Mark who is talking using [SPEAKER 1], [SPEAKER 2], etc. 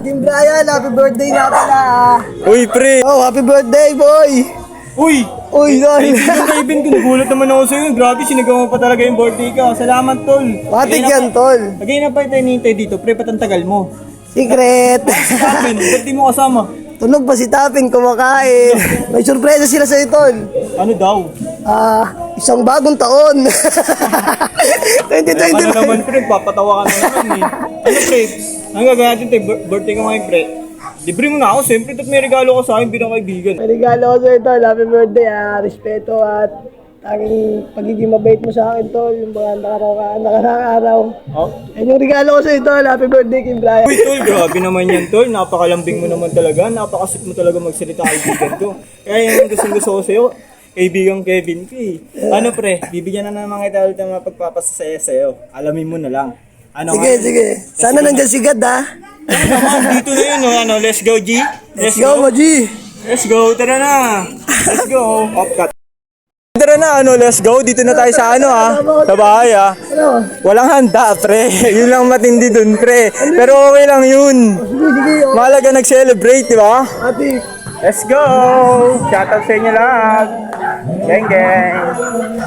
[SPEAKER 1] Team Brian, happy birthday nga pala.
[SPEAKER 2] Uy, pre!
[SPEAKER 1] Oh, happy birthday, boy!
[SPEAKER 2] Uy!
[SPEAKER 1] Uy, tol!
[SPEAKER 2] Kaibigan ko, nagulat naman ako sa'yo. Grabe, sinigaw mo pa talaga yung birthday ka. Salamat, tol.
[SPEAKER 1] Matik yan, tol.
[SPEAKER 2] Lagay na pa tayo nintay dito, pre, patantagal mo.
[SPEAKER 1] Secret!
[SPEAKER 2] Amin, ba't di mo kasama?
[SPEAKER 1] Tunog pa si Tapin, kumakain. May sorpresa sila sa'yo, tol.
[SPEAKER 2] Ano daw?
[SPEAKER 1] Isang bagong taon.
[SPEAKER 2] Ano
[SPEAKER 1] 2025.
[SPEAKER 2] naman, pre, papatawa ka na naman eh. Ano, pre? Ang gagawin natin tayo, birthday ko ngayon, pre. Libre mo na ako, siyempre, at may regalo ko sa akin bilang kaibigan.
[SPEAKER 1] May regalo ko sa'yo, tol. Happy birthday, respeto at aking pagiging mabait mo sa akin, tol. Yung mga nakarang araw.
[SPEAKER 2] Oh?
[SPEAKER 1] Yan yung regalo ko sa'yo, tol. Happy birthday, Kim Brian.
[SPEAKER 2] Uy, tol, grabe naman yan, tol. Napakalambing mo naman talaga. Napakasip mo talaga magsalita, kaibigan ko. Kaya yung gusto ko sa'yo, kaibigan Kevin K. Ano, pre? Bibigyan na naman kita ulit ng mga pagpapasasaya sa'yo. Alamin mo na lang. Ano
[SPEAKER 1] Sige, sige. Sana nandiyan si God, ha?
[SPEAKER 2] Dito na yun, ano, let's go, G.
[SPEAKER 1] Let's go, Maji.
[SPEAKER 2] Let's go, tara na. Let's go. Off cut. Tara na, ano, let's go. Dito na tayo sa ano, sa bahay,
[SPEAKER 1] Ano?
[SPEAKER 2] Walang handa, pre. Yun lang matindi dun, pre. Pero okay lang yun.
[SPEAKER 1] Sige, sige.
[SPEAKER 2] Mahalaga nag-celebrate, di ba?
[SPEAKER 1] Ate.
[SPEAKER 2] Let's go! Shoutout sa inyo lahat. Geng, geng.